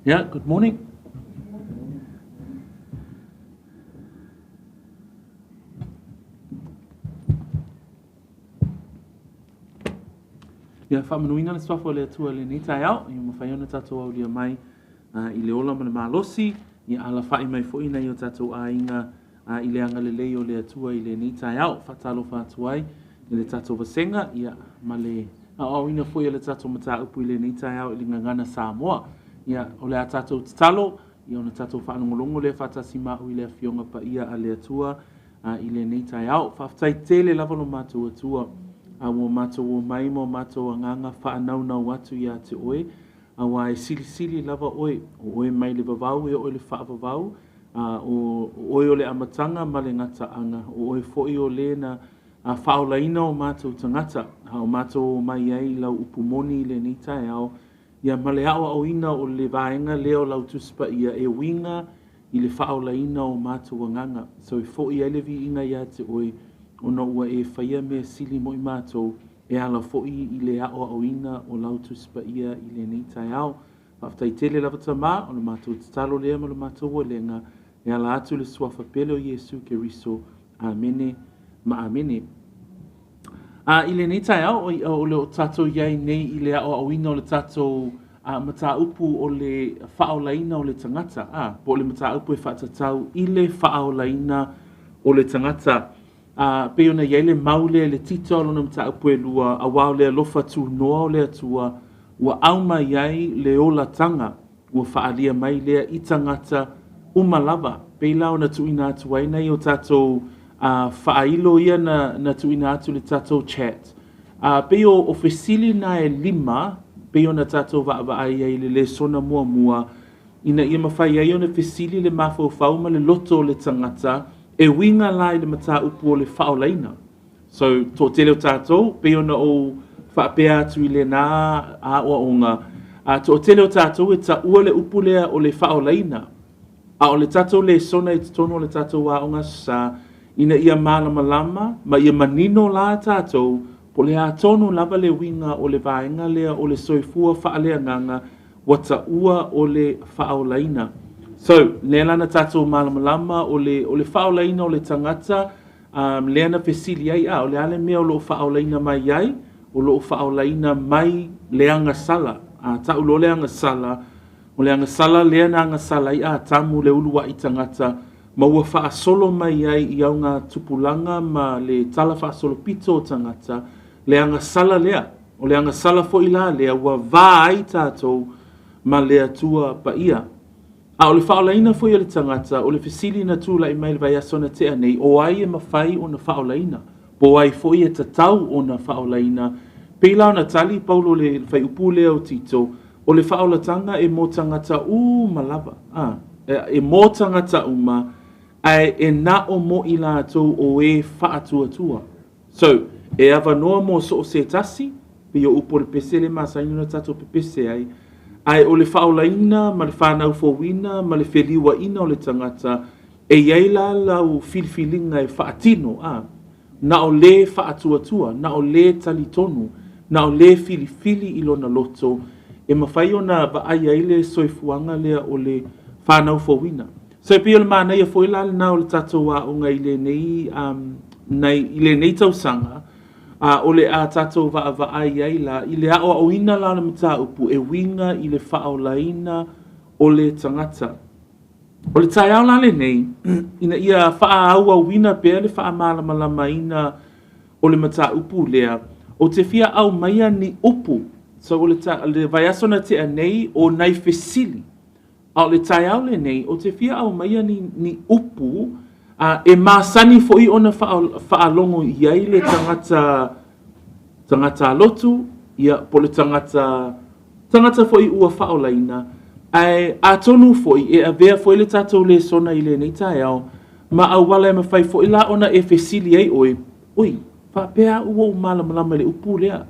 Yeah, good morning. Ia whamanuina le swafa o le atua le ni tai au, i mawhaiona tātou au lia mai i le ola mana malosi, i ala whai mai foina i o tātou a inga i le anga le lei o le atua i le ni tai au, whatalo whatuai i le tātou vasenga, ia ma le au ina foi le tātou mataupu i le ni tai au i le ngangana Samoa, ia o le a tātou tatalo, i ona tātou whanongolongo le whatasi mau i le awhionga pa ia a le atua i le ni tai au, whaftai tele lavalo mātou atua, awa mātou o maimo, mātou anganga whaanaunau atu ia te oe, awa e sili lava oe, o oe mai le vavau e oe le whaavavau, o oe o le amatanga ma le ngata anga, o oe foi o le na faaolaina o mātou tangata, o mātou o mai ai lau upumoni le ni tai au, ia ma le awa o ina o le vaenga leo lau tuspa ia e winga i le faaolaina o mātou anganga, so i foi ai le vi inga ia te oe, ona ua e whaia mea sili mo i mātou e ala fo'i i le ao au ina o lautu spa ia i le ni tai au. Whaftai tele lava ta mā, o le mātou tatalo lea ma le mātou o lenga, e ala atu le suafa pele o Yesu ke riso. Amene, ma amene. I le ni tai au, o le o tātou iai nei i le ao au ina o le tātou mataupu o le faaolaina o le tangata. Po le mataupu e faatatau i le faaolaina o le tangata. Pe ona iai le maule le tita o lona mataupu e lua a wao le alofa tu noa o le atua ua auma iai le ola tanga ua whaalia mai lea i tangata umalava. Pe lao na tuina atu ai nei o tātou whaailo ia na tuina atu le tātou chat. Pe o fesili na e 5, pe ona tātou vaai ai le Lesona mua ina ia mawhai ai ona fesili le mawhau ma le loto o le tangata e winga lai le mataupu o le faaolaina. So, tō tele o tātou, pe ona o whaapea atu i le nā a oa onga. Tō tele o tātou e ta ua le upu lea o le faaolaina. O le tātou le sona i tono o le tātou a onga sa ina ia malama lama, ma ia manino la tātou, po le a tono lava le winga o le vaenga lea o le soifua faalea nganga, wata ua o le faaolaina. So, lea lana tātou malamalama o le faaolaina o le tangata, lea na fesili ai, o le ale mea o loo faaolaina mai ai, o loo faaolaina mai leanga sala. Tau lo leanga sala, o leanga sala, lea na anga sala i tamu le ulua i tangata, ma ua faasolo mai ai i au ngā tupulanga ma le tala faasolo pito o tangata, leanga sala lea, o leanga sala fo ila lea, ua vā ai tātou ma lea tua pa ia. O le faaolaina foi o le tangata, o le fesili na tūla i mai le vaiasona te anei, o ai e mawhai o na faaolaina. Po ai foi e tatau o na faaolaina. Peilau na tali, paulo le whai upu lea o tito, o le faaolatanga e mō tangata malava. E mō tangata uma, ai e na o mo i lātou o e faatuatua. So, e awa noa mō so o se tasi, pe o upo le pese le masainu na tatou pepese ai, ai o le faaolaina, ma le whanau fōwina, ma le wheliwa ina o le tangata, e iei la lau filfilinga e whaatino, na o le whaatuatua, na o le talitonu, na o le filifili i lona loto, e mawhai o na vaai ai le soifuanga lea o le whanau fōwina. So e pio le mana ia fōila le na o le tatou a o ngai le nei tausanga, o le a tātou vaai ai la, i le ao o ina la na mataupu e winga i le faaolaina o le tangata. O le tai au la le nei, ina ia faa aua wina pea le faa malamalama ina o le mataupu lea, o te fia au maia ni upu, so o le vaiasona te anei o nai fesili. O le tai au le nei, o te fia au maia ni upu, e masani foi ona whaalongo iai le tangata lotu, ia po le tangata foi ua whaolaina, ai a tonu foi, e a vea foi le tātou le sona i le nei tai au, ma au wala e mawhai foi la ona e fesili ai oi, whapea ua malamalama le upu lea,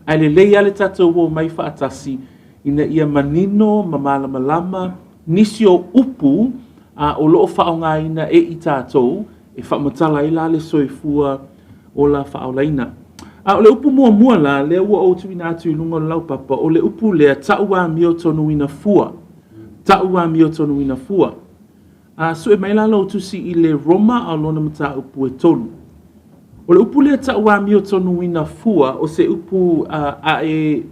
ai le leia le tātou ua mai whaatasi, ina ia manino ma malamalama, nisi o upu, o loo whaongaina e i tātou, e whamatala i la le soifua o la faaolaina. O le upu mua la, lea ua o tuina atu i lunga lau papa, o le upu lea taua mio tonu ina fua. ta'ua mio tonu ina fua. So e mai lalo tusi i le Roma a lona mataupu e tolu. O le upu lea ta'ua mio tonu ina fua o se upu a e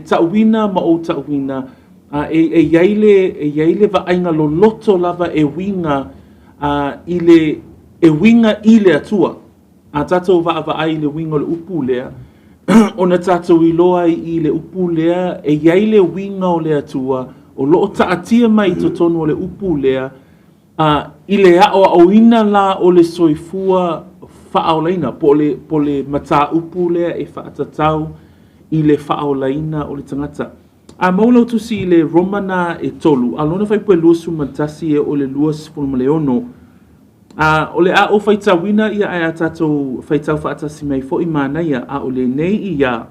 ta'uina ma o ta'uina e yaile va ainga lo loto lava e winga i le atua. A tatou va ai le winga le upu lea. Ona tatou i loa i le upu lea e yaile winga o le atua o loo taatia mai to tonu o le upu lea i le ao ina la o le soifua faaolaina po le mataupu lea e faatatau i le faaolaina o le tagata. Maulau tusi i le Romana e tolu, alona fai pue luasu matasi e o le luas fulmaleono. O le a o faitawina ia ai a tatou faitau faatasi mai fo i manaia a o le nei ia.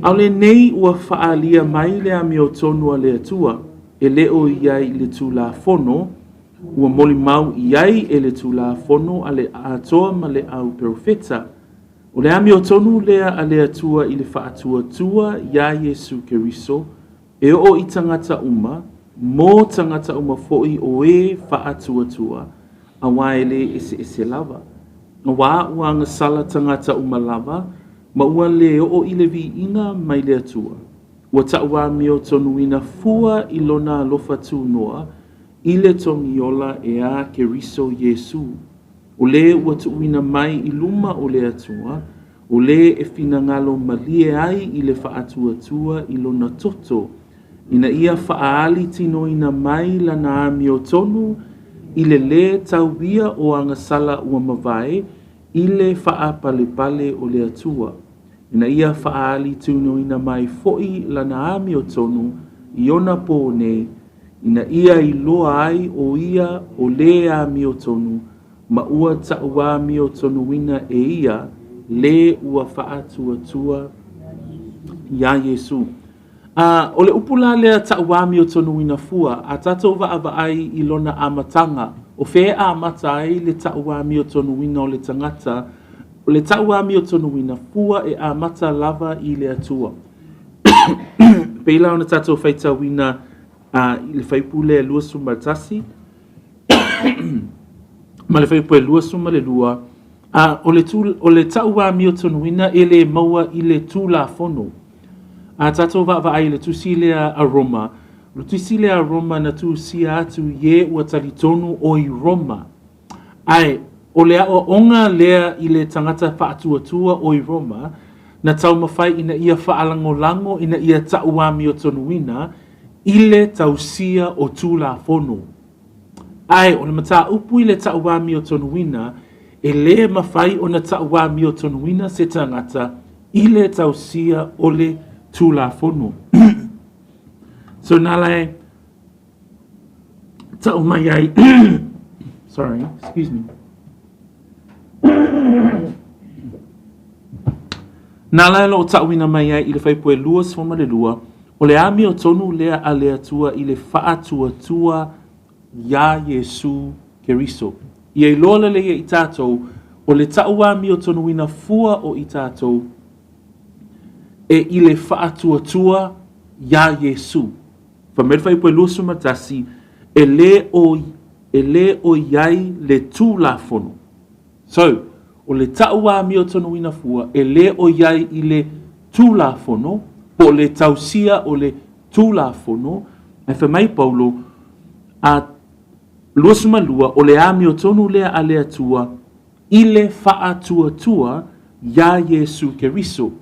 A o le nei ua faalia mai le ami o tonu a le atua, e leo iai le tula fono, ua moli mau iai e le tula fono a le atoa ma le au profeta. O le ami o tonu lea a le atua i le faatua tua ia Yesu Keriso, e o i tangata uma, mo tangata uma foi o e faatua tua, a waele ese lava. Na wa ua ngasala tangata uma lava, ma ua le o i le vi inga mai le atua. Ua taua mi o tonu ina fua i lona alofa tu noa, i le tongi ola e a Keriso Yesu. O le ua tuuina mai i luma o le atua, o le e fina ngalo malie ai i le faatua tua i lona toto, ina ia faali tino ina mai lana ami o tonu, i le tauia o angasala ua mavae, i le faa pale o le atua. Ina ia faali tino ina mai foi lana ami o tonu, i ona po nei, ina ia i loa ai o ia o le ami o tonu, ma ua taua mi o tonu wina e ia, le ua faatua tua ia Yesu. O le upula lea taua mi o tonu wina fua, a tatou va ai i lona amatanga, o fe a amata ai le taua mi o tonu wina o le tangata, o le taua mi o tonu wina fua e amata lava i le atua. Peila ona tatou faita wina i le faipule e lua sumartasi, ma le fai poe lua suma le lua, o le taua mi o tonuina e le maua i le tula fono. Tatou va ai le tusilea a Roma, le tusilea a Roma na tusia atu ye ua talitonu o i Roma. Ai, o le ao onga lea i le tangata faatuatua o i Roma, na tau mawhai ina ia faalangolango ina ia taua mi o tonuina, i le tausia o tula fono. Ai, o le mataupu i le ta'uami o tonuina, e le mawhai o na ta'uami o tonuina se tangata, i le tausia o le tula fono. So nalai, ta'umai ai, sorry, excuse me. Nalai lo ta'uina mai ai i le whaipue lua sfoma le lua, o le ami o tonu lea a lea tua i le faatua tua ia Yesu Keriso. Ia i lola le i tātou, o le taua mi o tonuina fua o i tātou, e i le faatua ia Yesu. Whamedwhai poe lusu matasi, e le o iai le tū la fono. So, o le taua mi o tonuina fua, e le o iai i le tū la fono, po le tausia o le tū la fono, e whamai paulo, a luasuma lua o le ami o tonu lea a lea tua i le faatua ia Yesu Keriso.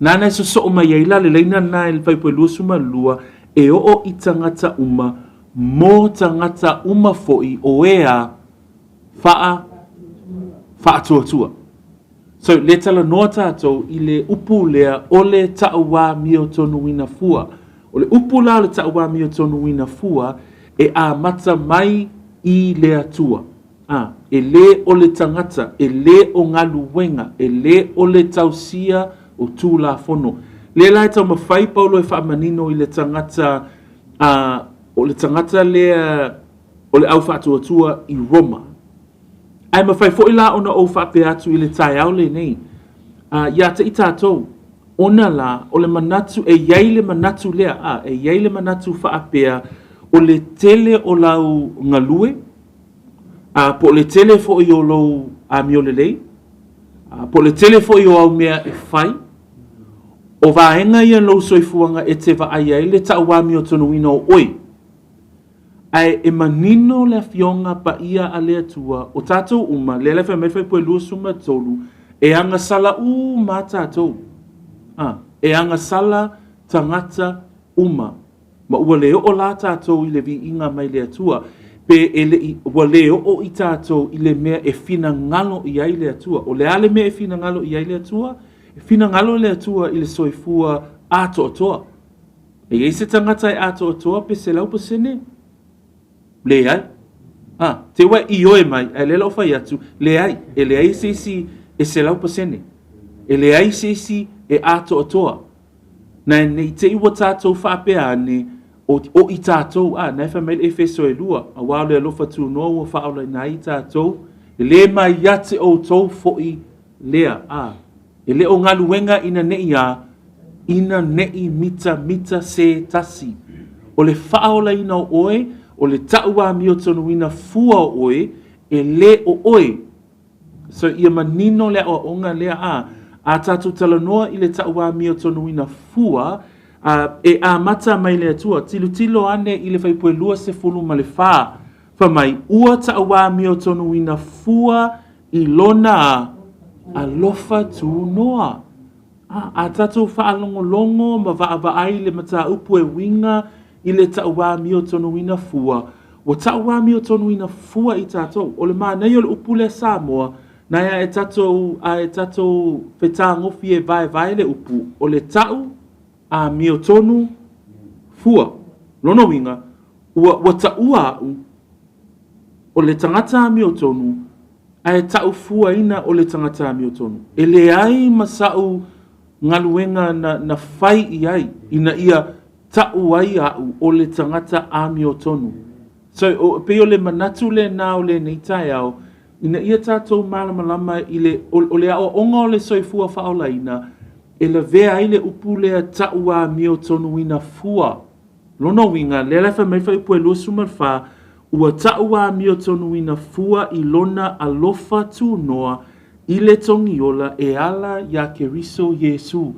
Nana so so mai ia le leina na il fai po luasuma lua e o i tangata uma mo tangata uma foi o ea faatua. So le tala noa tātou i le upu lea o le taua mi o tonu ina fua. O le upu la le taua mi o tonu ina fua e a mata mai i le atua. E le o le tangata, e le o ngalu wenga, e le o le tausia o tū la fono. Le lai tau mawhai paulo e whaamanino i le tangata, o le tangata lea, o le au whaatuatua i Roma. Ai mawhai fo i la ona o whaape atu i le tai au le nei. Ia te i tātou, ona la o le manatu e iai le manatu lea e iai le manatu whaapea o le tele o lau ngalue po le tele fo i o lau a miolelei po le tele fo i o au mea e whai o vaenga ia lau soifuanga e te vaai ai le tau wami o tonuina o oi ai e manino le fionga pa ia a lea tua o tātou uma le lefa me fai pue lua suma tolu e anga sala ma tātou e anga sala tangata uma ma ua leo o la tātou i le vi inga mai lea tua pe ua leo o i tātou i le mea e fina ngalo i ai lea tua o le ale mea e fina ngalo i ai lea tua e fina ngalo lea tua i le soifua ato atoa e eise tangata e ato atoa pe se lau pasene le ai te wa i oe mai e le lau fai atu le ai e le ai se se lau pasene e le ai se e ato atoa na nei te iwa tātou whaapea ane o i tātou na e whamele e feso e lua a wao le alofa tu noa ua faaolaina i tātou e le mai iate o tou foi lea e le o ngaluenga ina nei mita se tasi o le faaolaina o oe o le taua mi o tonuina fua o oe e le o oe so ia manino lea o onga lea a tātou talanoa i le taua mi o tonuina fua e mata mai lea tua tilo ane i le faipue lua se fulu ma le wha mai ua taua mi o tonuina fua i lona a lofa tu noa a tātou whaalongolongo ma vaai le mataupu e winga i le taua mi o tonuina fua o taua mi o tonuina fua i tātou o le mānei o le upu le Samoa na e tātou whetangofi e vai le upu o le tau a mi o tonu fua lono winga ua taua au o le tangata mi o tonu ai tau fua ina o le tangata mi o tonu e le ai masau ngaluenga na fai i ai ina ia tau ai au o le tangata a mi o tonu so pe o le manatu le na o le neitai au ina ia tātou malamalama i le o le ao onga o le soifua faaolaina e le vea ai le upu lea tau a mi o tonu ina fua lono winga le lefa mai fai pue lua sumarfa ua tau a mi o tonu ina fua i lona alofa tu noa i le tongiola e ala ya keriso Yesu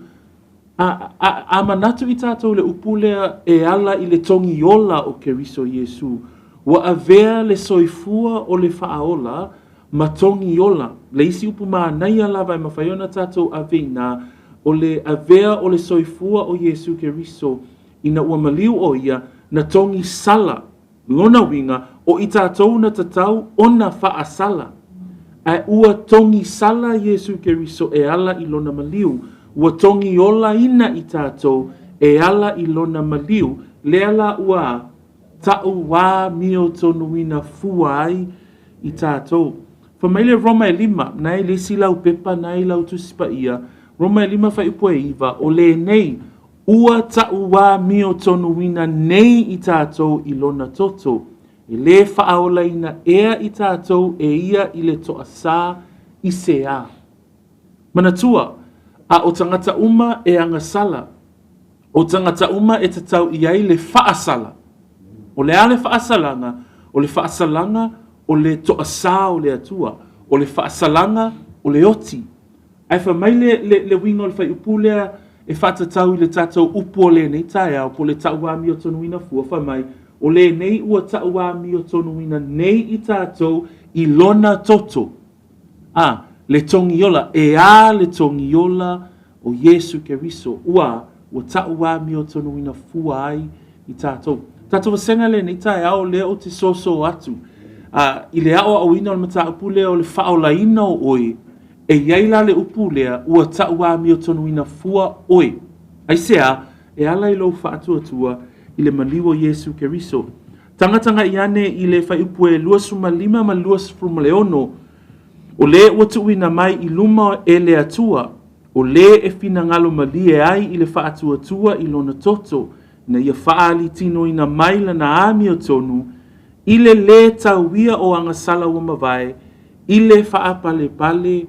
a manatu i tātou le upu lea e ala i le tongiola o keriso Yesu ua avea le soifua o le faaola ma tongiola le isi upu maanai lava e mawhaiona tātou aveina o le avea o le soifua o Yesu Keriso ina ua maliu o ia na tongi sala lona winga o i tātou na tatau ona faa sala ai ua tongi sala Yesu Keriso e ala i lona maliu ua tongi ola ina i tātou e ala i lona maliu le ala ua tau wā mio tonu ina fuai i tātou Famaile Roma e lima, nai le silau pepa, nai lau tusipa ia. Roma e lima fai upue iwa, o le nei, ua tau wā mio tonu wina nei i tātou i lona toto. E le faaolaina ea i tātou e ia i le toa sā i se a. Manatua, a o tangata uma e anga sala. O tangata uma e tatau iai le faasala. O le ale faasalanga, o le faasalanga, o le toa sā o le atua, o le faasalanga, o le oti. Ai fa mai le winga o le fai upulea e faatatau i le tātou upu o le nei tae au po le tau wami o tonuina fua fa mai, o le nei ua tau wami o tonuina nei i tātou i lona toto. Le tongiola, e a le tongiola o Yesu Keriso, ua tau wami o tonuina fua ai i tātou. Tātou senga le nei tae au le o te soso atu. I le ao au ina o le mataupu lea o le faaolaina o oe, e iaila le upu lea ua tau wami o tonuina fua oe. Ai sea, e ala i lou faatuatua i le maliwa Yesu Keriso. Tangatanga i ane i le fai upu e 2.5 ma 2.6, o le ua tuuina mai i luma e le atua, o le e fina ngalo malie ai i le faatuatua i lona toto, na ia faali tino ina mai lana ami o tonu, ile le tauia o anga sala ua mawai, ile faapale pale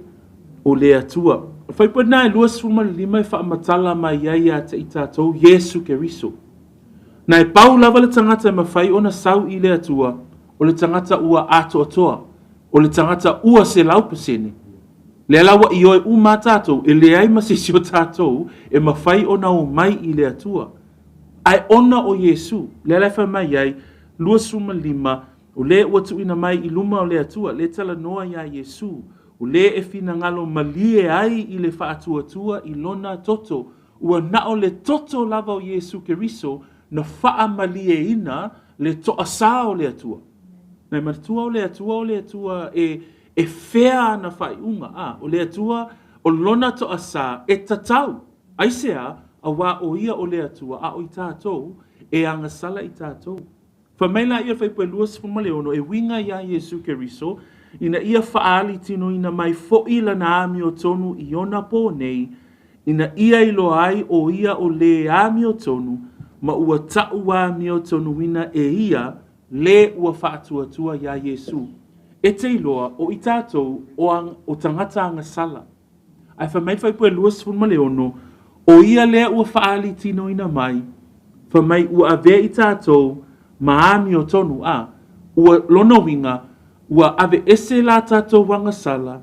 o le atua. Whai puna e luas fuma lima e whaamatala mai ai a te i tātou Yesu Keriso. Na e pau lava le tangata e mawhai ona sau i le atua, o le tangata ua ato atoa, o le tangata ua se laupasene. Le alawa i oe uma tātou, e le ai masisi o tātou, e mawhai ona o mai i le atua. Ai ona o Yesu, le alai mai ai, luas fuma lima, o le ua tuina mai i luma o le atua, le tala noa ia Yesu, o le e fina ngalo malie ai i le whaatua i lona toto, ua nao le toto lava o Yesu Keriso, na wha malie ina le toa sa o le atua. Nei matua o le atua e whea na whai unga, o le atua o lona toa sa e tatau. Aisea, a wā o ia o le atua, a o i tātou, e angasala i tātou. Whamaila ia whaipua luas whamaleono e winga ia Yesu Keriso, ina ia whaali tino ina mai fo'ila na ami o tonu i ona po nei, ina ia ilo ai o ia o le ami o tonu, ma ua ta'u wa mi o tonu ina e ia le ua whaatuatua ia Yesu. E te iloa o i tātou o tangata angasala. Ai whamai whaipua luas whamaleono, o ia le ua whaali tino ina mai, whamai ua ave i tātou, ma ami o tonu ua lona winga, ua ave ese la tātou wangasala,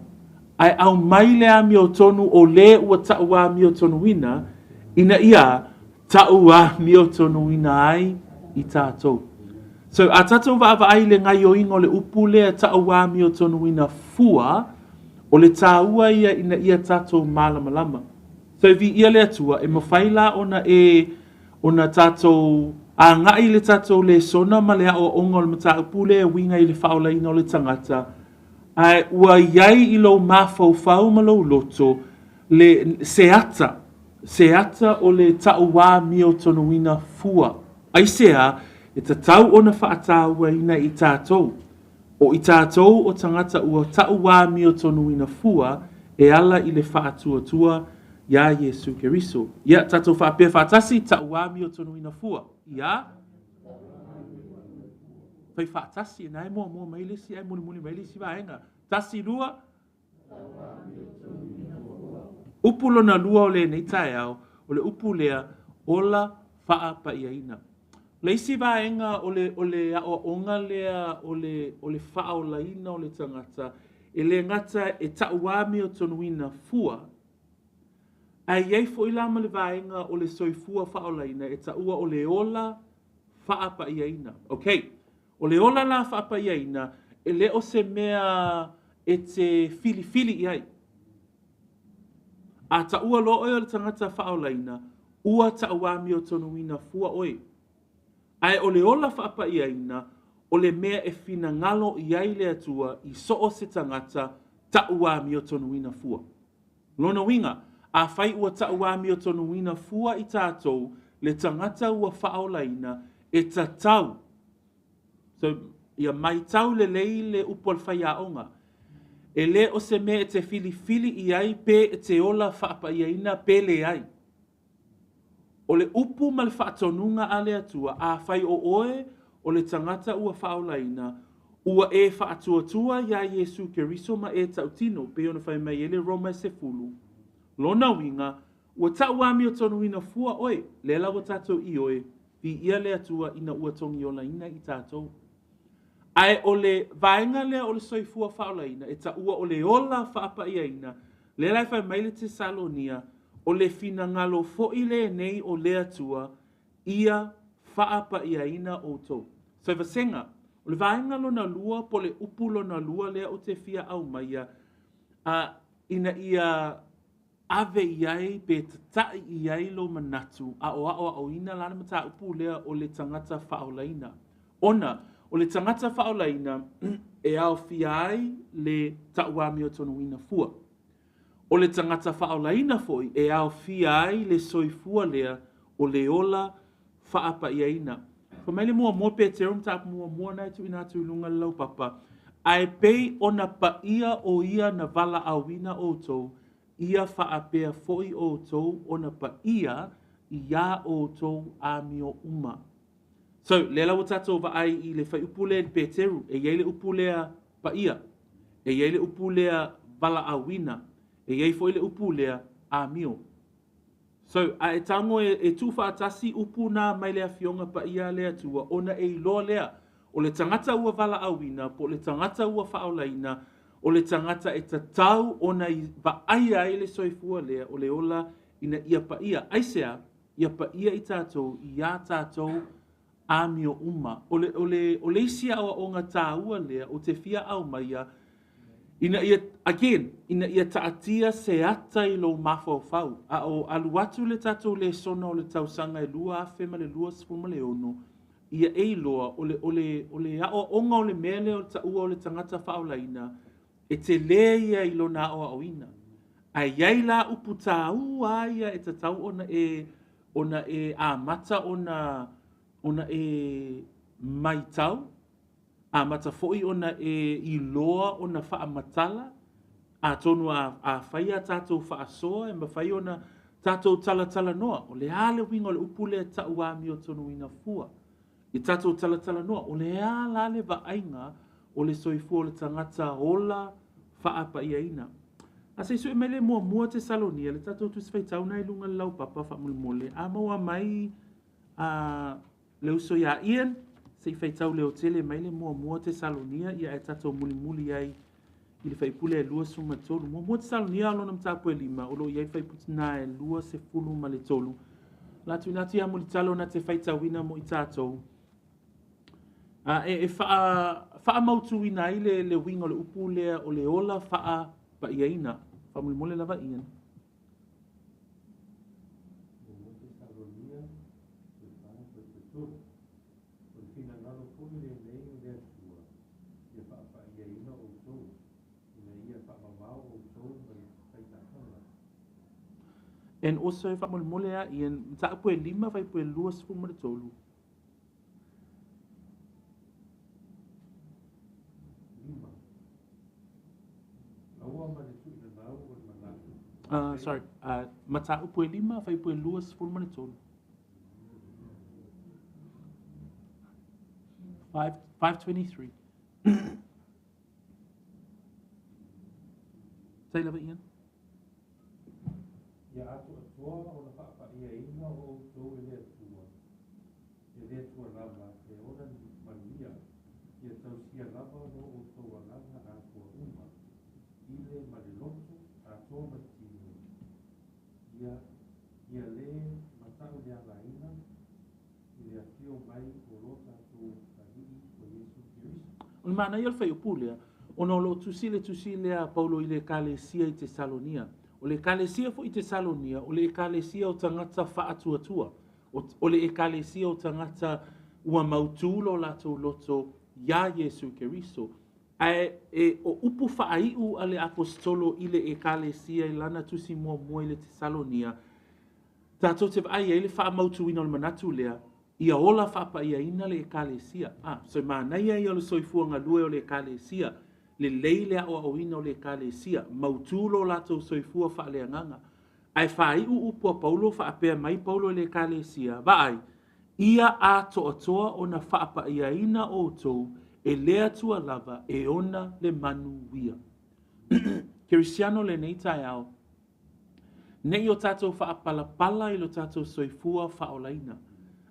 ai au mai le ami o tonu o le ua ta'u ami o tonu ina, ina ia ta'u ami o tonu ina ai i tātou. So a tātou wa ai le ngai o ingo le upu lea ta'u ami o tonu ina fua, o le tāua ia ina ia tātou malamalama. So vi ia le atua, e mawhaila ona tātou a ngai le tātou Lesona ma le o onga le mataupu le winga i le faaolaina o le tangata. Ai ua iai i lo mafau ma lo loto le seata o le tauwa mi o tonuina fua. Ai sea e tatau ona faatatau ina i tātou. O i tātou o tangata ua tauwa mi o tonuina fua e ala i le faatuatua ia Yesu Keriso. Ia tātou whaapea whaatasi tauwa mi o tonuina fua. Ia fai whaatasi na e mua mailisi, e muli mailisi vaenga. Tasi lua upulo na lua o le nei tae au, o le upu lea ola wha pa iaina. Leisi vaenga o le onga lea o le faaolaina o le tangata, e le ngata e tauami o tonuina fua, ai iei fo ilama le vaenga o le soifua faaolaina e taua o le ola whaapa iaina. Ok, o le ola la whaapa iaina e le o se mea e te fili iai. A taua lo o le tangata faaolaina ua tauami o tonuina fua oe. Ai o le ola whaapa iaina o le mea e fina ngalo iai le atua i so o se tangata tauami o tonuina fua. Lona winga, a whai ua tauami o tonuina fua i tātou le tangata ua whaolaina e tatau. So, ia mai tau le lei le upol whai aonga. E le o se me e te fili i ai pe e te ola whaapa iaina pe le ai. O le upu ma le whaatonunga a le atua, a whai o oe o le tangata ua whaolaina, ua e whaatuatua ia Yesu Keriso ma e tautino, pe ona whai mai ele Roma se fulu. Lona winga, ua tauami o tonuina fua oe, le lawa tātou i oe, vi ia le atua ina ua tongi ola ina i tātou. Ai o le vaenga lea o le soifua whaolaina, e taua o le ola whaapa iaina, le lai whai maile te Salonia, o le fina ngalo fo'i le nei o le atua, ia whaapa iaina o tau. So vasenga, o le vaenga lona lua, po le upu lona lua lea o te fia au maia, ina ia ave iai pe tatai iai lo manatu a o ina lana mata upu lea o le tangata whaolaina. Ona, o le tangata whaolaina e au fiai le tauami o tonuina fua. O le tangata whaolaina foi e au fiai le soifua lea o le ola whaapa iaina. Whamaile mua pe te rum tapu mua nai tu ina tu lunga lau papa. Ai pei ona pa ia o ia na vala awina o tou, ia whaapea foi o tou ona pa ia o tou ami o uma. So, le lau tatou wa ai i le whai upule pe teru, e iei le upulea pa ia, e iei le upulea vala awina, e e iei fo ile upu lea a mio. So, a e tango e tufa atasi upu na mai lea fionga pa ia lea tua, ona e iloa lea, o le tangata ua vala awina, po le tangata ua faaolaina, o le tangata e tatau ona i vaaia e le soifua lea, o le ola ina ia pa ia. Aisea, ia pa ia i tātou, ia tātou a mio uma. O le isia o ngā tāua lea, o te fia au maia, ina ia taatia se ata i lo mafau. A o aluatu le tātou le sona o le tausanga e lua afe ma le lua sifuma le ono, ia e loa o le ao onga o le mele o le taua o le tangata faaolaina, e te le ia i lo na o aoina. Ai iai la upu tāua ia e tatau ona e amata ona e maitau, a mata foi ona e iloa ona whaamatala, a tonu a whaia tātou whaasoa, e mawhai ona tātou talatala noa, o le ale winga o le upule tau a mi o tonu ina fua. I tātou talatala noa, o le ala le vaainga o le soifua o le tangata ola whaapa ia ina. A se sui mele mua te Salonia, le tātou tu swaitau na ilunga lau papa whamule, a maua mai le uso ia Ian, se whaitau leo tele mai le mua te Salonia, ia e tātou muli ai i le whaipule e lua suma tolu. Mua te Salonia alona mtapu e lima, o lo iai whaiputina e lua se fulu ma le tolu. Latu inatu ia muli talo na te whaitau ina mo i tātou. E wha mautu ina i le winga o le upu lea o le ola wha pa ia ina. Wha mole lava ian. And also wha mole a ian, mta apu e lima, whai pu e lua sifuma le tolu. Sorry, mataupu e lima, whai pu e lua sifuma le tolu. 523. Say lava ian. Ia atu atua o na whaapaia o tō e lea tua. E lea tua lava, e ora mania, ia tau sia lava no o tō alanga a tua uma. Ile mariloto a tō matino. Ia le matau le alaina, i le atio mai o lota tō tahiri o Yesu Kiriso. O le mana ia le whai upulea, o no lo tusile a Paulo i le kalesia i te Salonia. O le ekalesia fo i te Salonia, o le ekalesia o tangata whaatuatua, o le ekalesia o tangata ua mautulo lato loto ia Yesu Keriso. O upu whaaiu a le apostolo i le ekalesia i lana tusi mua i le te Salonia, tātou te vai e le wha mautuina o le manatu lea, ia ola whaapa ia ina le ekalesia. So mānaia ia le soifuanga lue o le ekalesia, le leile a o ina o le ekalesia, mautulo lato soifua wha le anganga. Ai whaiu upu a Paulo whaapea mai Paulo le ekalesia, vai, ia a toa o na whaapa ia ina o tou, e lea tua lava e ona le manu wia. Kirisiano le nei tai au, nei o tātou whaapalapala i lo tātou soifua faaolaina.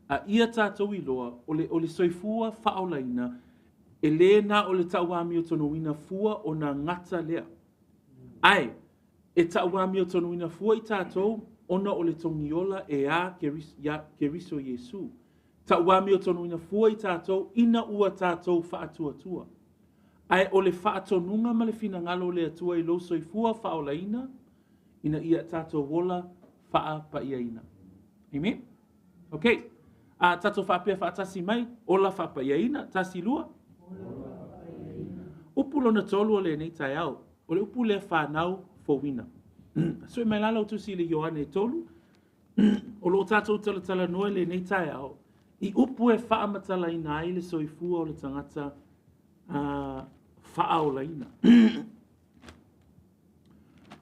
A ia tātou iloa, o le soifua faaolaina, e le na o le tauami o tonuina fua o na ngata lea. Ai, e tauami o tonuina fua i tātou, ona o le tongiola e a Keriso Yesu. Tauami o tonuina fua i tātou, ina ua tātou whaatuatua. Ai, o le whaatonunga ma le finangalo le atua i lo soifua faaolaina, ina ia tātou wola wha pa ia ina. Amen? Okay. Tātou whaapea whaatasi mai, ola wha pa ia ina, tasi lua. Upu lona tolu o le nei tai au, o le upu le whanau fōwina. So mai lala o tusi le Ioane tolu, o lo tātou talatala noe le nei tai au, i upu e whaamatala ina ai le soifua o le tangata whaaolaina.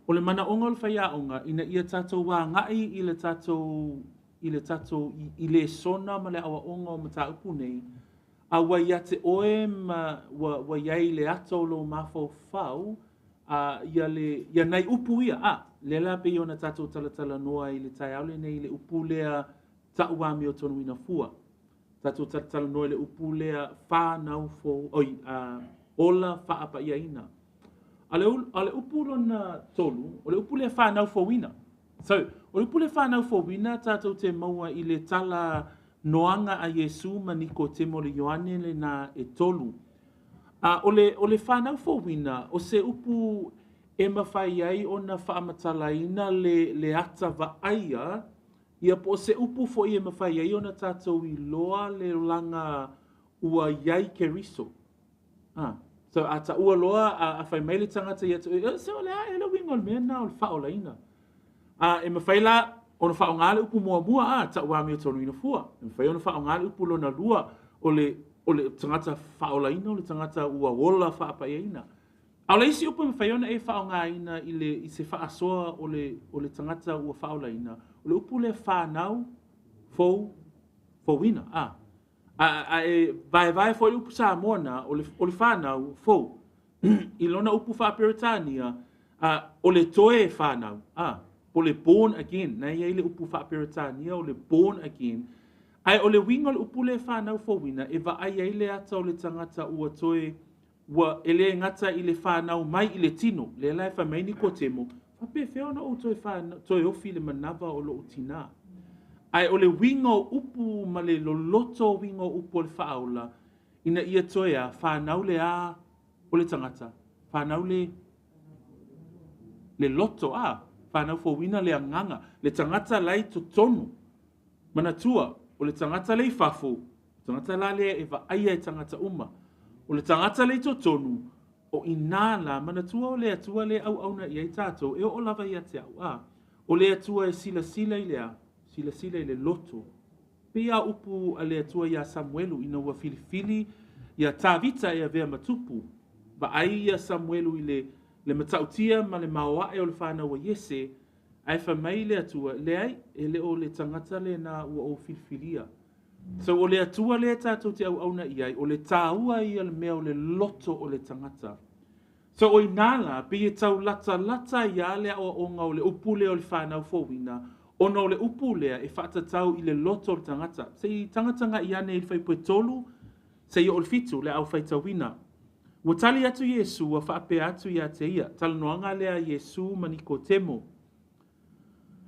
O le mana onga o le whaiaonga, ina ia tātou wā ngai i le tātou i le sona ma le awa onga o mataupu nei, a wai ate oe ma wai ai le ato lo mafau fau, ia nei upu ia, le la pe iona tātou talatala noa i le tai au le nei le upu lea tau ami o tonu ina fua. Tātou talatala noa i le upu lea whānau fo, ola whaapa ia ina. A le upu lona tolu, o le upu lea whānau fo wina. So, o le upu lea whānau fo wina, tātou te maua i le tala noanga a Yesu ma niko te mo le Ioane le na e tolu. O le whanau fo wina, o se upu e mawhai ai o na whaamatalaina le ata vaaia, ia po se upu fo i e mawhai ai o na tātou i loa le langa ua iai ke riso. So ata ua loa a whai meile tangata i atu, se o le a e le wingo le mea na o le faaolaina. E mawhai la, o na whaongale upu mua ta ua mi o tonu ina fua. E mawhai o na whaongale upu lo na lua o le tangata faaolaina, o le tangata ua wola whaapaeina. Au le isi upu mawhai ona e whaongaina i se whaasoa o le tangata ua faaolaina. O le upu le whanau fo wina. E vai fo le upu Samoana o le whanau fo. I lona upu whaaperitania o le toe whanau. O le born again. Nei e le upu whaaperitania o le born again. Ai o le winga le upu le whanau fo wina e va ai ai le ata o le tangata ua toe ua ele ngata i le whanau mai i le tino. Le lai whamaini ko temo. Whape wheo na o toe ofi le manava o lo utina. Ai o le winga o upu ma le loloto winga o upu o le whaola ina ia toe a whanau le a o le tangata. Whanau le loto whanau fo wina le anganga. Le tangata lai to tonu. Manatua. O le tangata lei fafo, tangata la lea e va aia e tangata uma. O le tangata lei to tonu, o inala, manatua o le atua le au na i ai tātou, e o lava i ate au. O le atua e sila i lea, sila i le loto. Pea upu a le atua i a Samuelu ina ua filifili, i a tāvita e a vea matupu. Va ai i a Samuelu i le matautia ma le maoa e o le whanau a Yese, ai whamai le atua, le ai, e le o le tangata le na ua o filfilia. So o le atua le tātou te au na i ai, o le tāua i al mea o le loto o le tangata. So o inala, pe e tau lata i a lea o onga o le upu lea o le whanau fōwina, ona o le upu lea e whaatatau i le loto o le tangata. Se i tangata nga i ane i whaipue tolu, se i o le fitu le au whaitawina. Ua tali atu Yesu, wa whaape atu i a te ia, talanoanga lea Yesu maniko temo.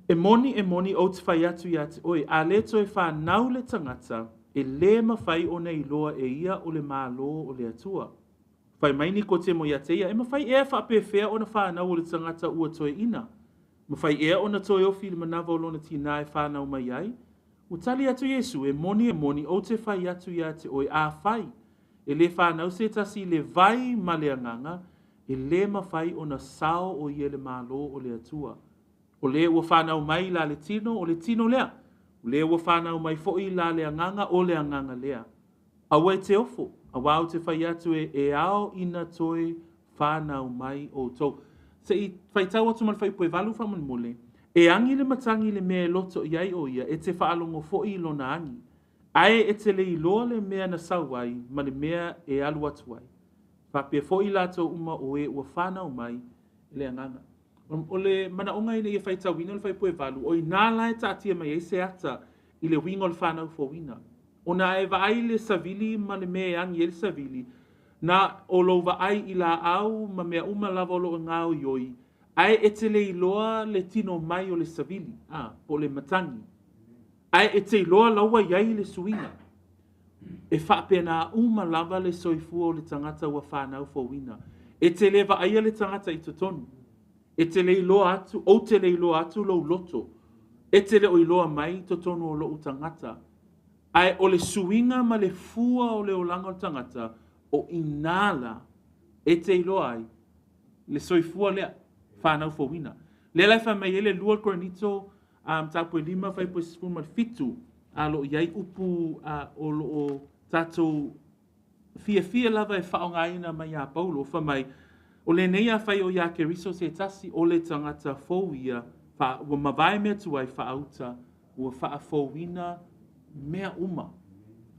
E moni o te whai atu i ate oi, a leto e whanau le tangata, e le mawhai o nei loa e ia o le mālo o le atua. Whai maini ko te mo i ate ia, e mawhai ea whape whea o na whanau o le tangata ua toe ina. Mawhai ea o na toe ofi le manawa o lona tina e whanau mai ai. Utali atu Yesu, e moni o te whai atu i ate oi, a whai. E le whanau se tasi le vai ma le anganga, e le mawhai o na sao o ia le mālo o le atua. O le ua whanau mai la le tino, o le tino lea. O le ua whanau mai fo'i la le anganga, o le anganga lea. Awa e te ofo, a wau te whai atu e ao ina toi whanau mai o tau. Se i whaitau atu man whaipue walu whaman mole, e angi le matangi le mea loto iai o ia, e te whaalongo fo'i lo na angi. Ae e te le iloa le mea na sauai, ma le mea e alu atu ai. Whapea fo'i lato uma o e ua whanau mai le anganga. O le mana onga ina ia whaitau wina le whaipue walu, o i nāla e tātia mai eise ata i le wingo le whanau fo wina. O na e vaai le savili ma le mea angi e le savili, na o lo vaai i la au ma mea uma lava o lo ngāo ioi, ai e te le iloa le tino mai o le savili, po le matangi. Ai e te iloa laua iai le suina. E whapea na uma lava le soifua o le tangata ua whanau fo wina. E te le vaai le tangata i totonu. E te le iloa atu, o te le iloa atu lo loto. E te le o iloa mai to tonu o lo utangata. Ai o le suinga ma le fua o le olanga o tangata, o inala, e te iloa ai, le soifua lea, whanau fo wina. Le lai wha mai ele lua koranito, tāpue 5, whaipue 15, lo iai upu o lo o tātou fia lava e whaongaina mai a Paulo, wha mai, o le nei a whai o ia ke riso se tasi o le tangata fōwia, ua mawai mea tuai whaauta, ua whaafōwina mea uma.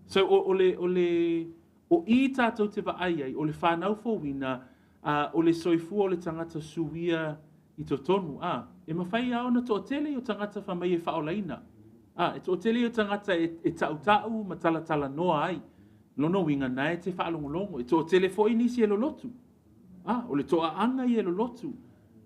So o i tātou te waai ai, o le whanau fōwina, o le soifua o le tangata suia I to tonu. E mawhai au na to tele o tangata whamai e faaolaina. E to tele o tangata e tau ma tala noa ai. Lono winga nai te whaalongolongo. E to tele fo inisi e lolotu. O le toa anga I e lolotu.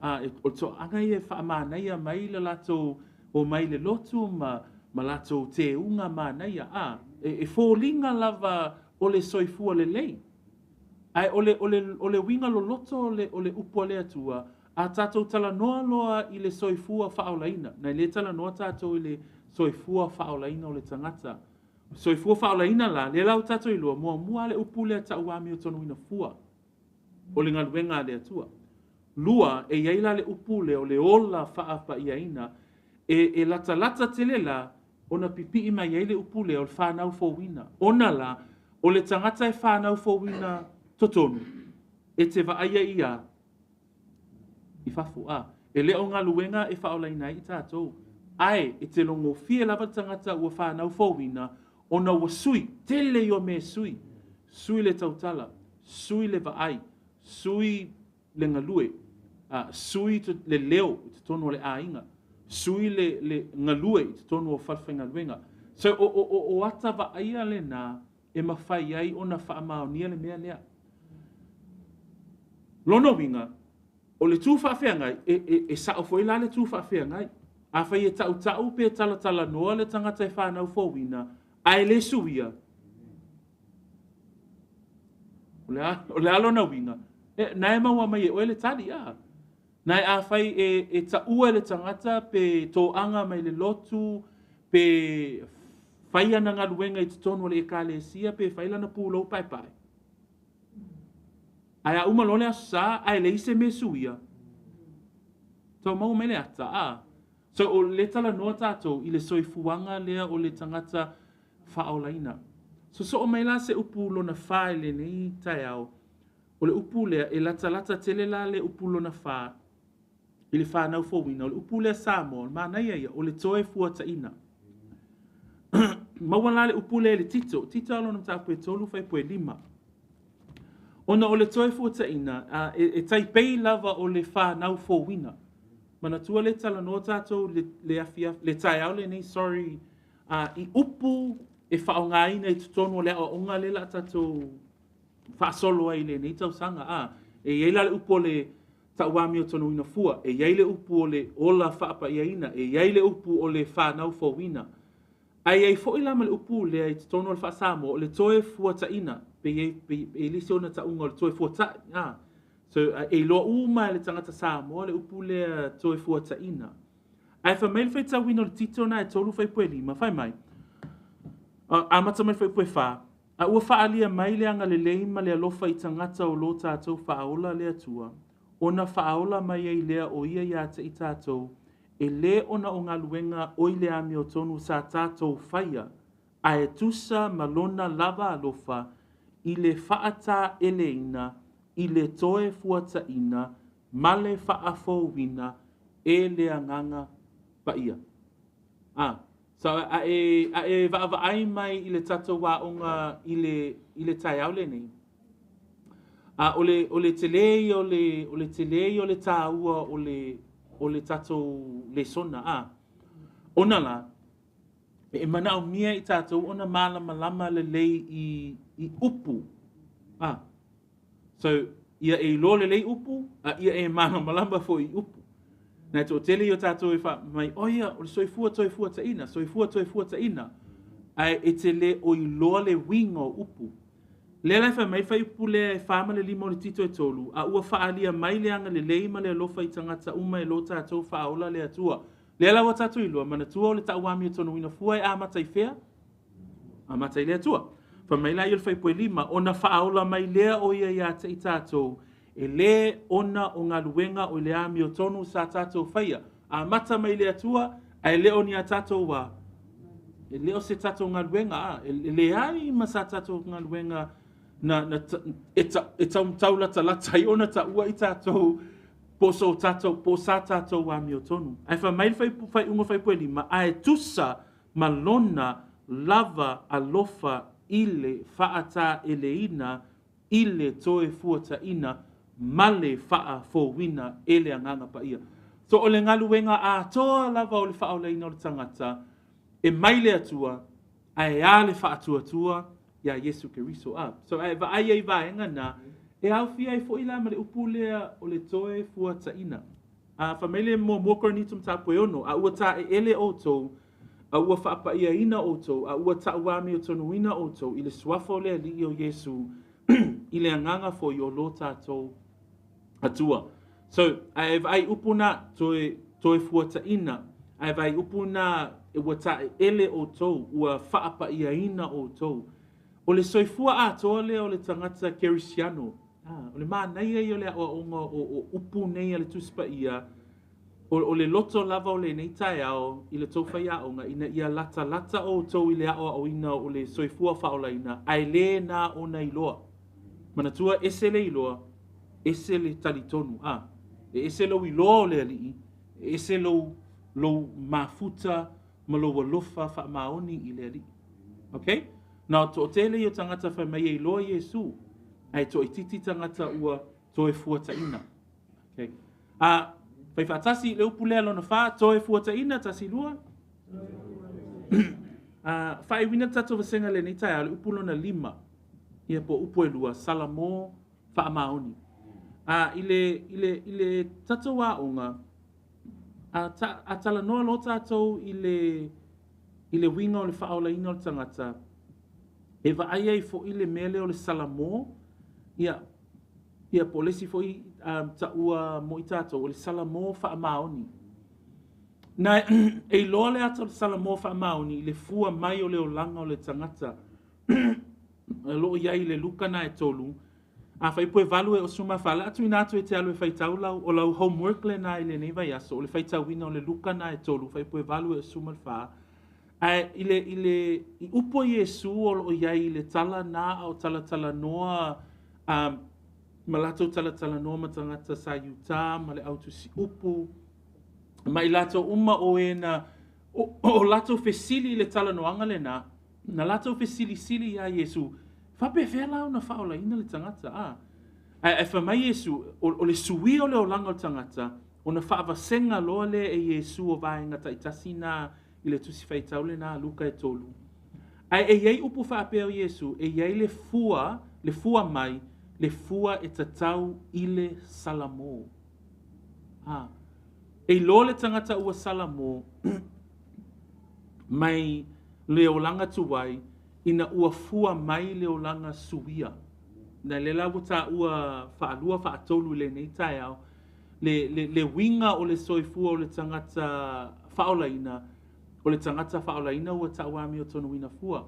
O le toa anga I e whaamanaia mai le lato o mai le lotu ma lato te unga manaia. E fōlinga lava o le soifua le lei. Ai o le winga loloto o le upo le atua. A tātou tala noa loa I le soifua faaolaina. Nai le tala noa tātou I le soifua faaolaina o le tangata. Soifua faaolaina la, le lau tātou I loa, mua le upu le tau ami o tonu ina fua. O le ngaluenga le atua. Lua, e iaila le upu le o le ola faa iaina, e lata tele la, ona pipi I mai iaile upu le o le whanau fōwina. Ona la, o le tangata e whanau fōwina totonu. E te waaia ia, I fafu e leo ngā luenga e whaolaina I tātou. Ai, e te longo fie lava tangata ua whanau fōwina, ona ua sui, tele I o me sui. Sui le tautala, sui le vaai, sui le ngalue, sui le leo, te tonu le ainga, sui le ngalue, te tonu o whalwhainga luenga. So, o ata vaaia le nā, e mawhai ai ona whaamaonia le mea lea. Lono winga, o le tū whaafeangai, e sao foi la le tū whaafeangai. A whai e tau pe tala noa le tangata e whanau fōwina, ai le suia. O le alona winga, nai maua mai e oe le tari Nai a whai e taua le tangata pe tō anga mai le lotu, pe whai ana ngā luenga I te tonu le e ka le sia, pe whai lana pūlo pai. Ai a umalole a sa, ai le ise me suia. Tau mau mele ata, So o le tala noa tātou I le soifuanga lea o le tangata faaolaina. So o mai la se upu lona wha le nei tai au. O le upu lea e lata tele la le upu lona wha. I le whanau fōwina. O le upu lea Samoan, mānai ia, o le toe fuataina. Maua la le upu lea le tito. Tito alona mtaupu e tolu fai poe 5. Ona o le toe fuataina, e taipei lava o le whanau fōwina. Mana tua le tala no tātou le tai au le nei, sorry, I upu e whaongaina I tutonu le o onga le la tātou whaasolo ai le nei tau sanga. E ieila le upu o le tauami o tonu ina fua, e ieile upu o le ola whaapa iaina, e ieile upu o le whanau fōwina. Ai fo ila le upu le I tutonu le whaasamo, o le toe fuataina, pe lisi ona taunga o le toe fuataina. So, e loa uma le tangata Samoa, le upu le toe fuataina. Ai wha meil whai tauina o le tito na e tolu whai poe 5, whai mai. A mata mai whai poe 4. A ua whaalia mai le anga le leima le alofa I tangata o lo tātou whaaola le atua. Ona whaaola mai ei lea o ia ia te I tātou. E le ona o ngā luenga o I le ami o tonu sa tātou whaia. A e tusa malona lava alofa I le whaata eleina I le toe fuataina, male whaafōwina, e le anganga paia. So a e vaai mai I le tatou waonga I le tai au le nei. O le telei o le telei o le tāua o le tatou Lesona. Ona la, e mana o mia I tatou, ona malama le lei I upu. So, ia e lo le lei upu, ia e mana malamba fo I upu. Nai tō tele o tātou e wha, mai oia, o le soifua taina. Ai e te le o I loa le winga o upu. Le lai wha mai whai upu le e whama le 5 o le tito e tolu, a ua whaalia mai le anga le leima le alofa I tangata uma e lo tātou whaola le atua. Le ala wa tātou I loa, mana tua o le tauami o tonu ina fua e amata I whea, amata I le atua. Fa mai la il fai poe 5, ona whaaola mai lea o ia ia te I tātou. E le ona o ngā luenga o le ami o tonu sa tātou whaia. A mata mai lea tua, a e leo ni a tātou wa. E leo se tātou ngā luenga, e le ai ma sa tātou ngā luenga e taula talata I ona ta ua I tātou po sa tātou ami o tonu. Ai fa mai fai unga fai poe 5, a e tusa malona lava alofa I le whaata eleina, I le toe fuataina, male faa fōwina e le anganga pa ia. So o le ngaluenga a toa lava o le faaolaina o le tangata, e mai le atua, ai a le faatua ia Yesu Keriso a. So ai va ai vaenga na, e au fia e fo ila ma le upulea o le toe fua taina. A famele mo kornitum tapu e ono, a ua ta e ele o tou, a ua whaapa ia ina o tou, a ua ta uami o tonu ina o tou, i le suafo le li o Yesu, i le anganga fo i o lo tātou atua. So, ai vai upuna toe fuata ina, ai vai upuna e ua ta ele o tou, ua whaapa ia ina o tou. O le soifua a toa le o le tangata kerisiano, o le maa nei e o le aonga o upu nei a le tuspa ia, o le loto lava o le nei tae ao, i le tauwhai aonga, ina ia lata o tou i le ao ina o le soifua faaolaina, ai le na o na iloa. Manatua ese le iloa, ese le talitonu, ese lo iloa o le alii, ese lo mafuta, ma lo walofa wha maoni i le alii. Okay? Now, to tele i o tangata wha mai e iloa Yesu, ai to i titi tangata ua to e fuata ina. Okay? Fai whaatasi le upulea lona wha, to e fuata ina tasi lua. Whai wina tato vasenga le nitai le upulona 5. Ia po upo e lua, salamo wha maoni. Ile tato wa onga, a tala noa lo tato ile winga o le faaolaina o le tangata, e va ai ai fo ile mele o le salamo, ia po lesi fo i ta ua mo i tato, o le salamo wha maoni. Na e loa le ato le salamo wha maoni, le fua mai o le olanga o le tangata, lo iai le luka na e tolu, a fai poe valu e o suma whala atu ina atu e te alu e fai tau lau o lau homework le na ile nei vai aso o le fai tau wina o le luka na e tolu fai poe valu e o suma wha i upo Yesu o lo iai le tala na o tala noa malato tala noa matangata sa yuta ma le autu si upu ma i lato uma o e na o lato fesili le tala noanga le na lato fesili ya Yesu Fape fela una faaolaina le tangata e fa mai Yesu o le sui o le olanga o tangata ona faavasenga loa le e Yesu o vaenga taitasina i le tusi faitaule na luka e tolu. Ai e iei upu faapea o Yesu e iei le fua mai le fua e tatau i le salamo. E lo le tangata ua salamo mai le olanga tuwai ina ua fua mai le olanga suia. Na le lau ta ua whaalua whaatolu le nei tae au. Le winga o le soifua o le tangata whaolaina. O le tangata whaolaina ua ta uami o tonu ina fua.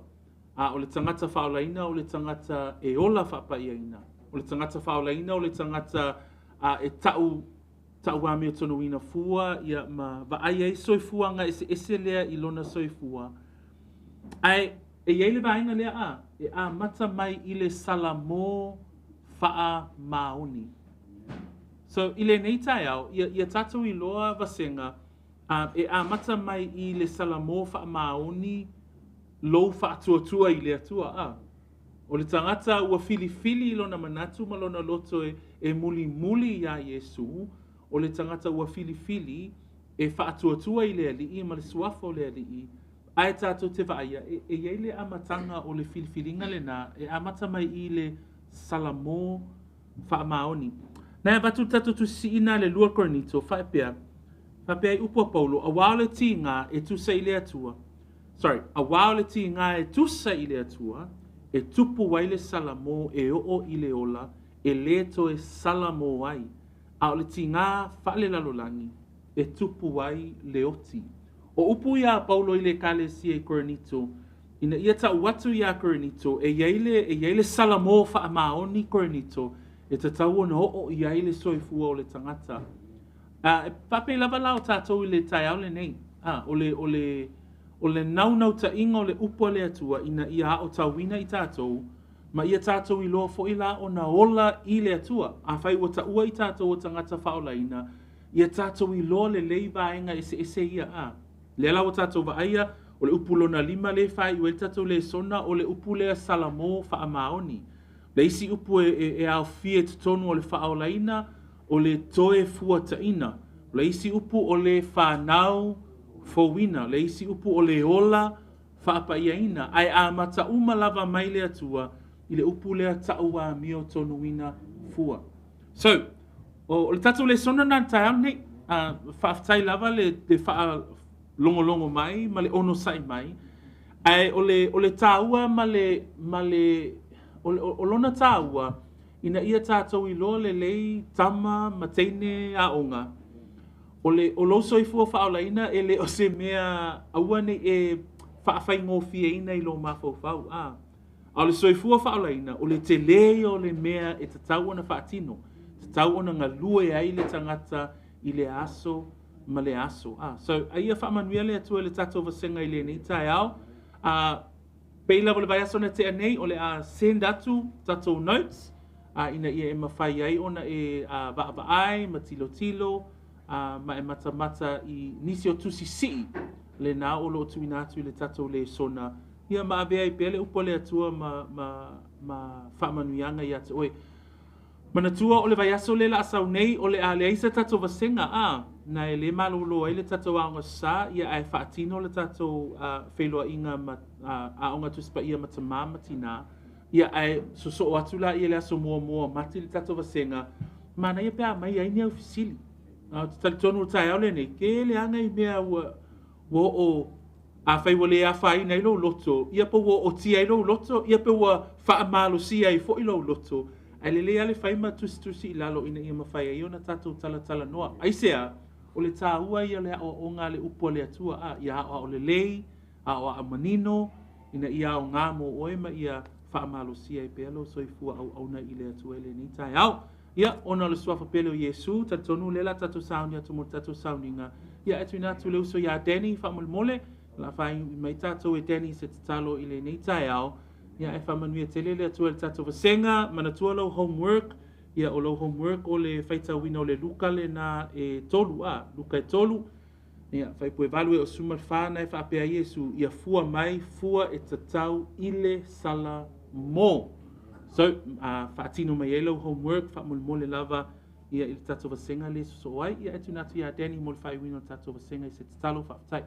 O le tangata whaolaina o le tangata e ola whapaiaina. O le tangata whaolaina o le tangata e tau uami o tonu ina fua. Ia ma vaai ei soifua nga ese lea ilona soifua. Ai e iei le vaenga lea e mata mai i le salamo faa maoni. So i le nei tae au, ia tatou i loa vasenga, e mata mai i le salamo faa maoni lou faa tuatua i le atua. O le tangata ua fili lona manatu ma lona loto e muli ia Yesu, o le tangata ua fili e faa tuatua i le alii ma le suafo le alii, ai tātou te vaia, e iei le amatanga o le filifilinga le nā, e amata mai i le salamo wha maoni. Nā e watu tātou tu si ina le lua koronito, whaepea i upua paulo, a wao le ti ngā e tusa i le atua. A wao le ti ngā e tusa i le atua, e tupu wai le salamo e o i le ola, e leto e salamo wai. A o le ti ngā whale lalolangi, e tupu wai le oti. O upu ia paulo i le kalesia i koronito, ina ia ta watu ia koronito, e iei le salamo wha maoni koronito, e ta tau ona o iei le soifua o le tangata. E pape lava lao tātou i le tai au le nei, o le naunau ta inga o le upu le atua, ina ia o tauina i tātou, ma ia tātou i loa fo i la o na ola i le atua, a whai o ta ua i tātou o tangata whaolaina, ia tātou i loa le leivaenga ese ia Le la o tātou vaaia, o le upu lona 5 le whai, o le tātou Lesona, o le upu lea salamo wha maoni. Le isi upu e au fie tonu o le faaolaina o le toe fuataina. Le isi upu o le whanau fowina. Le isi upu o le ola whaapaiaina. Ai a matauma lava mai le atua i le upu lea taua mio tonuina fua. So, o le tatu Lesona na tae nei, whaafitai lava le wha longo mai, ma le ono sai mai. Ai o le taua ma le o lona tāua, ina ia tātou I loa le lei tama ma teine a onga. O lo soifua faaolaina e le o se mea aua nei e whaafai ngofie ina I lo mafau. A le soifua faaolaina, o le te lei o le mea e tatau ona faatino. Tatau ona ngalue ai le tangata I le aso ma le aso. So, aia whaamanuia le atua le tātou vasenga I le nei tai au. Peila o le vai aso na te anei o le a send atu tatou notes ina ia e mawhai ai ona e vaai ma tilo ma e mata I nisi o tusi si le nā o lo tuina atu I le tatou Lesona ia ma avea I pele upo le atua ma whaamanuianga I atu oe mana tua o le vai aso le la asau nei o le a le aisa tatou vasenga na e le malolo ai le tatou aonga sa ia ai whaatino le tatou wheloa inga aonga tuspa ia matama matina ia ai so atu la ia le aso mua mati le tatou vasenga mana ia pea mai ai ni au fisili tali tonu tai au le nei ke le anga I mea wo o a whai wale a whai nei lo loto ia pa wo o tia I lo loto ia pa wo wha malo si ai fo I lo loto ai le ale whai ma tusi I lalo ina ia mawhai ai ona tatou tala noa ai sea o le tāua ia le o ngā le upo le atua ia o le lei a manino ina ia o ngā mo oe ma ia whaamalosia I pelo soifua au na I le atua le ni tai au ia ona le suafa pele o Iesu tatonu lela tatou sauni atu mo tatou sauninga ia atu ina atu le uso ia Deni whaamole la whai mai tatou e Deni se tatalo I le ni tai au ia e whamanuia tele le atua le tatou vasenga manatua lau homework ia o lo homework o le whaitauina o le luka le na e tolu luka e tolu ia whaipue value o sumar whānai whaapea Iesu ia fua mai fua e tatau ile sala mo so whaatino mai elo homework whaamole lava ia I le tatou vasenga le so ai ia etu natu ia Deni mo le whaiwina o tatou vasenga I se tatalo whaafitai